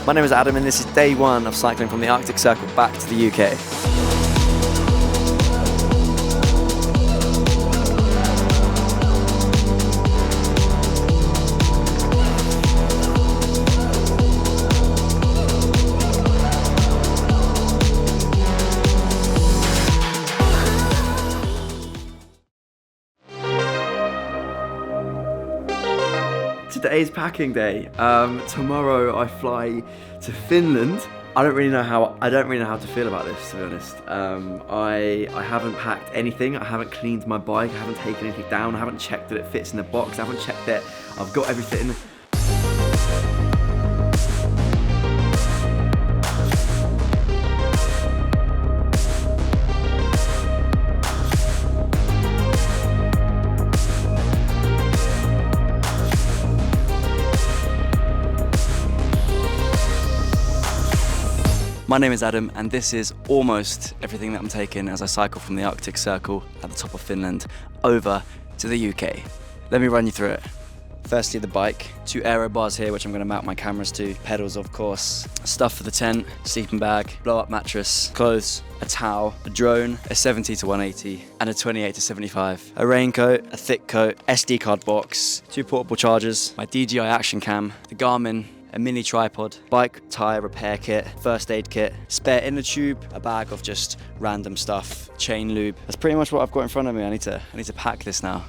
My name is Adam and this is day one of cycling from the Arctic Circle back to the UK. Today's packing day. Tomorrow I fly to Finland. I don't really know how to feel about this, to be honest. I haven't packed anything. I haven't cleaned my bike. I haven't taken anything down. I haven't checked that it fits in the box. I haven't checked that I've got everything. My name is Adam and this is almost everything that I'm taking as I cycle from the Arctic Circle at the top of Finland over to the UK. Let me run you through it. Firstly, the bike, 2 aero bars here which I'm going to mount my cameras to, pedals of course, stuff for the tent, sleeping bag, blow up mattress, clothes, a towel, a drone, a 70 to 180 and a 28 to 75, a raincoat, a thick coat, SD card box, 2 portable chargers, my DJI action cam, a Garmin, a mini tripod, bike tyre repair kit, first aid kit, spare inner tube, a bag of just random stuff, chain lube. That's pretty much what I've got in front of me. I need to pack this now.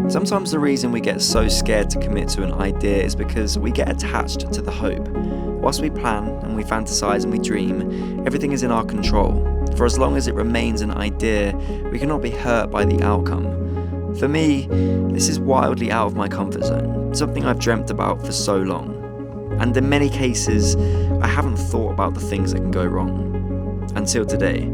Sometimes the reason we get so scared to commit to an idea is because we get attached to the hope. Whilst we plan and we fantasize and we dream, everything is in our control. For as long as it remains an idea, we cannot be hurt by the outcome. For me, this is wildly out of my comfort zone, something I've dreamt about for so long. And in many cases, I haven't thought about the things that can go wrong. Until today.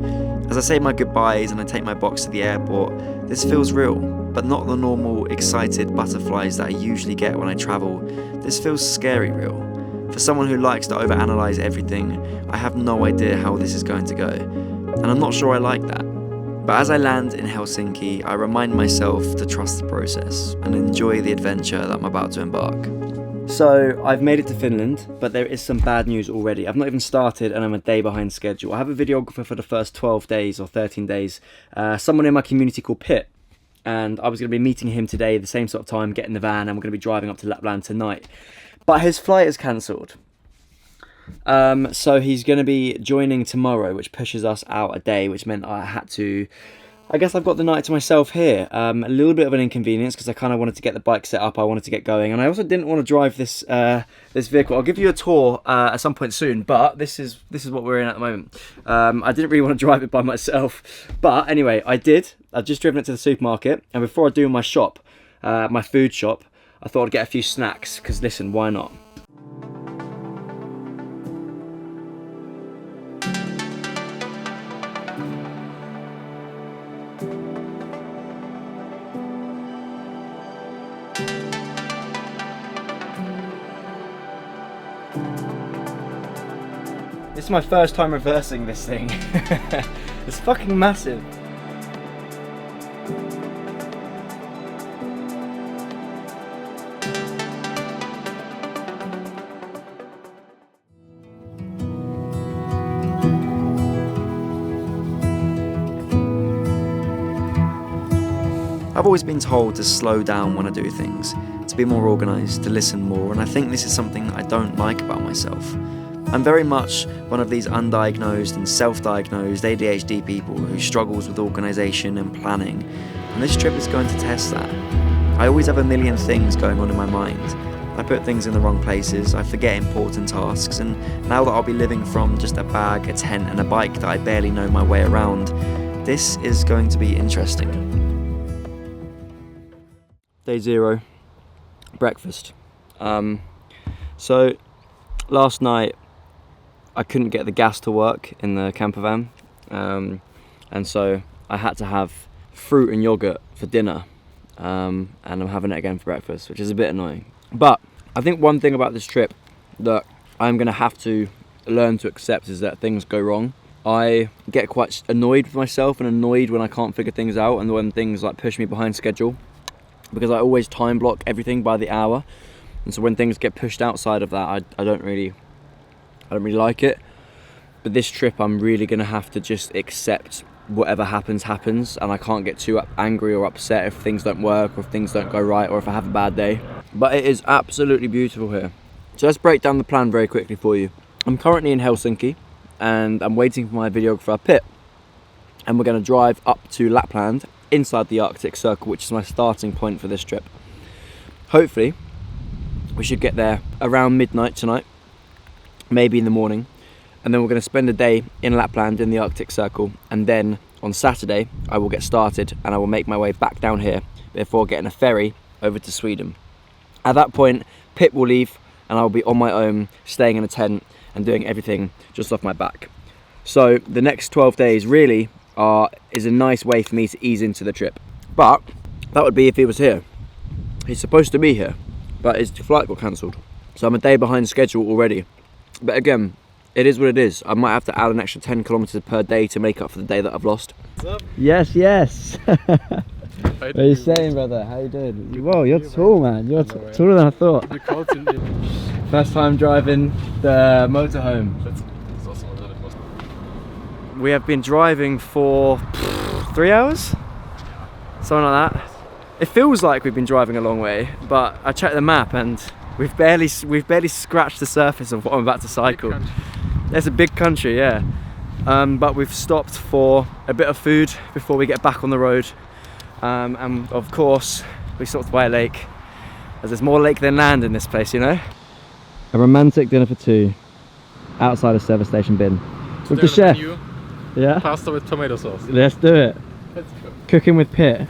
As I say my goodbyes and I take my box to the airport, this feels real, but not the normal excited butterflies that I usually get when I travel. This feels scary real. For someone who likes to overanalyze everything, I have no idea how this is going to go, and I'm not sure I like that. But as I land in Helsinki, I remind myself to trust the process and enjoy the adventure that I'm about to embark. So I've made it to Finland, but there is some bad news already. I've not even started and I'm a day behind schedule. I have a videographer for the first 12 days or 13 days, someone in my community called Pit. And I was going to be meeting him today, the same sort of time, getting the van, and we're going to be driving up to Lapland tonight. But his flight is cancelled. So he's going to be joining tomorrow, which pushes us out a day, which meant I had to... I guess I've got the night to myself here. A little bit of an inconvenience because I kind of wanted to get the bike set up. I wanted to get going, and I also didn't want to drive this this vehicle. I'll give you a tour at some point soon, but this is what we're in at the moment. I didn't really want to drive it by myself, but anyway, I did. I've just driven it to the supermarket, and before I do my shop, my food shop, I thought I'd get a few snacks because listen, why not? This is my first time reversing this thing. It's fucking massive. I've always been told to slow down when I do things, to be more organised, to listen more, and I think this is something I don't like about myself. I'm very much one of these undiagnosed and self-diagnosed ADHD people who struggles with organisation and planning, and this trip is going to test that. I always have a million things going on in my mind. I put things in the wrong places, I forget important tasks, and now that I'll be living from just a bag, a tent and a bike that I barely know my way around, this is going to be interesting. Day 0, breakfast. So last night I couldn't get the gas to work in the camper van, and so I had to have fruit and yogurt for dinner, and I'm having it again for breakfast, which is a bit annoying. But I think one thing about this trip that I'm going to have to learn to accept is that things go wrong. I get quite annoyed with myself and annoyed when I can't figure things out and when things like push me behind schedule, because I always time block everything by the hour, and so when things get pushed outside of that, I don't really like it. But this trip I'm really going to have to just accept whatever happens, and I can't get too angry or upset if things don't work or if things don't go right or if I have a bad day. But it is absolutely beautiful here. So let's break down the plan very quickly for you. I'm currently in Helsinki and I'm waiting for my videographer Pip, and we're going to drive up to Lapland inside the Arctic Circle, which is my starting point for this trip. Hopefully we should get there around midnight tonight, maybe in the morning, and then we're going to spend a day in Lapland in the Arctic Circle, and then on Saturday I will get started and I will make my way back down here before getting a ferry over to Sweden. At that point Pip will leave and I'll be on my own, staying in a tent and doing everything just off my back. So the next 12 days really is a nice way for me to ease into the trip. But that would be if he was here. He's supposed to be here, but his flight got cancelled, so I'm a day behind schedule already. But again, it is what it is. I might have to add an extra 10 kilometers per day to make up for the day that I've lost. What's up? Yes. What are you saying, brother? How you doing? Whoa, you're tall, man. You're taller than I thought. First time driving the motorhome. We have been driving for 3 hours? Something like that. It feels like we've been driving a long way, but I checked the map and we've barely scratched the surface of what I'm about to cycle. It's a big country, yeah. But we've stopped for a bit of food before we get back on the road. And of course, we stopped by a lake, as there's more lake than land in this place, you know? A romantic dinner for two, outside a service station bin. With the chef. Menu, yeah? Pasta with tomato sauce. Let's do it. Let's go. Cooking with Pit.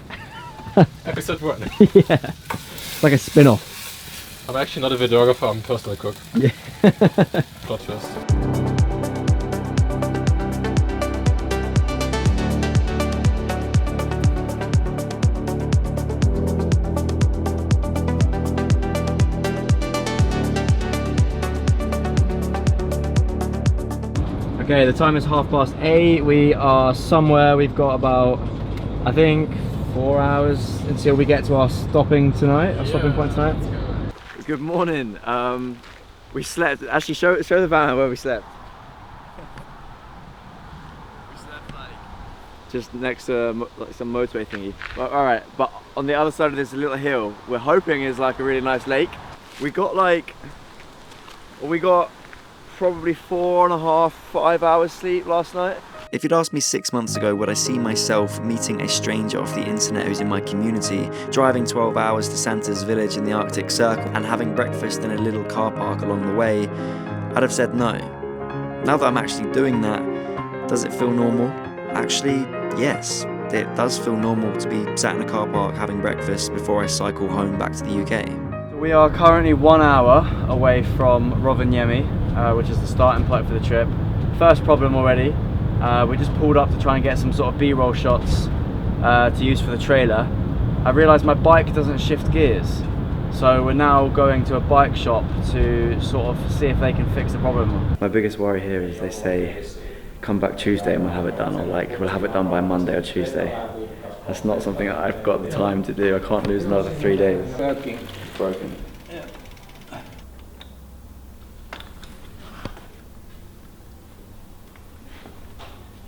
Episode 1. Yeah. It's like a spin-off. I'm actually not a videographer, I'm a personal cook. Yeah. Plot twist. Okay, the time is 8:30. We are somewhere. We've got about, I think, 4 hours until we get to our stopping point tonight. Good morning. We slept. Actually, show the van where we slept. We slept like just next to like some motorway thingy. Well, all right, but on the other side of this little hill, we're hoping is like a really nice lake. We got probably 4.5, 5 hours sleep last night. If you'd asked me 6 months ago would I see myself meeting a stranger off the internet who's in my community, driving 12 hours to Santa's village in the Arctic Circle and having breakfast in a little car park along the way, I'd have said no. Now that I'm actually doing that, does it feel normal? Actually, yes. It does feel normal to be sat in a car park having breakfast before I cycle home back to the UK. We are currently 1 hour away from Rovaniemi, which is the starting point for the trip. First problem already. We just pulled up to try and get some sort of B-roll shots to use for the trailer. I realised my bike doesn't shift gears, so we're now going to a bike shop to sort of see if they can fix the problem. My biggest worry here is they say come back Tuesday and we'll have it done, or like we'll have it done by Monday or Tuesday. That's not something that I've got the time to do. I can't lose another 3 days. Broken. Yeah.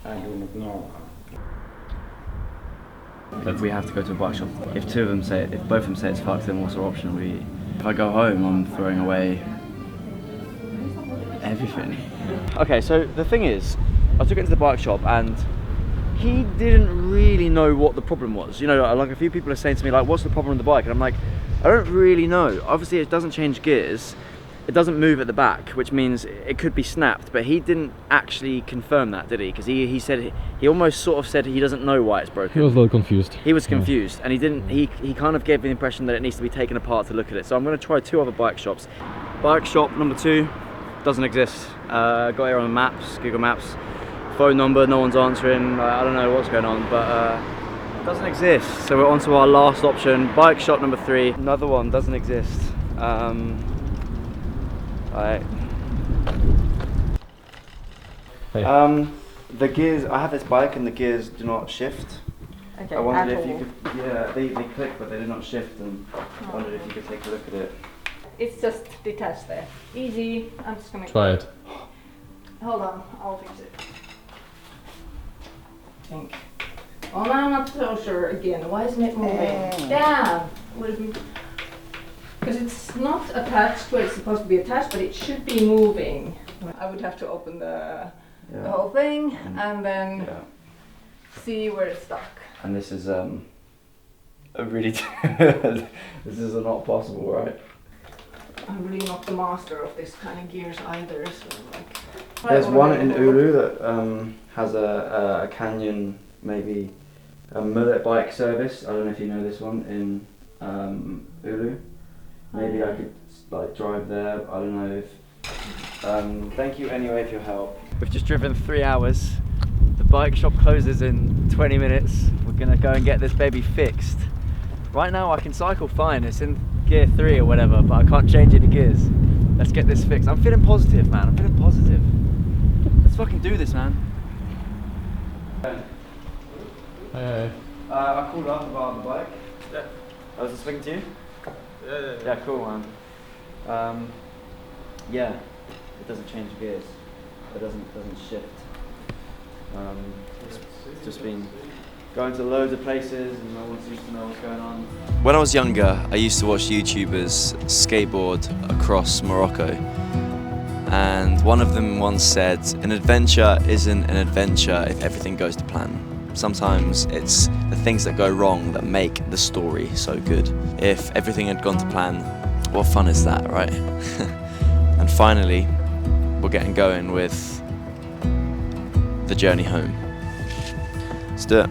I do not know. We have to go to a bike shop. If both of them say it's fucked, then what's our option? If I go home, I'm throwing away everything. Okay, so the thing is, I took it to the bike shop and he didn't really know what the problem was. You know, like a few people are saying to me, like, what's the problem with the bike? And I'm like, I don't really know. Obviously, it doesn't change gears. It doesn't move at the back, which means it could be snapped, but he didn't actually confirm that, did he? Because he said, he almost sort of said he doesn't know why it's broken. He was a little confused. He was confused, and he kind of gave the impression that it needs to be taken apart to look at it. So I'm going to try 2 other bike shops. Bike shop number 2, doesn't exist. Got here on maps, Google Maps. Phone number, no one's answering. I don't know what's going on, but it doesn't exist. So we're on to our last option, bike shop number 3. Another one doesn't exist. Right. Hey. The gears. I have this bike, and the gears do not shift. Okay, I wondered at if you all. could. Yeah, they click, but they do not shift, and I wondered if you could take a look at it. It's just detached there. Easy. I'm just gonna Try it. Hold on, I'll fix it. Think. Oh, no, I'm not so sure again. Why isn't it moving? Damn! Because it's not attached where it's supposed to be attached, but it should be moving. I would have to open the whole thing and then see where it's stuck. And this is a really this is not possible, right? I'm really not the master of this kind of gears either, so like. There's one in Oulu that has a Canyon, maybe a mullet bike service. I don't know if you know this one in Oulu. Maybe I could like drive there. I don't know if. Thank you anyway for your help. We've just driven 3 hours. The bike shop closes in 20 minutes. We're gonna go and get this baby fixed. Right now I can cycle fine. It's in gear 3 or whatever, but I can't change any gears. Let's get this fixed. I'm feeling positive, man. I'm feeling positive. Let's fucking do this, man. Hey. I called up about the bike. Yeah. I was speaking to you? Yeah. Yeah, cool, man. Yeah, it doesn't change gears. It doesn't shift. It's just been going to loads of places and no one seems to know what's going on. When I was younger, I used to watch YouTubers skateboard across Morocco. And one of them once said, an adventure isn't an adventure if everything goes to plan. Sometimes it's the things that go wrong that make the story so good. If everything had gone to plan, what fun is that, right? And finally, we're getting going with the journey home. Let's do it.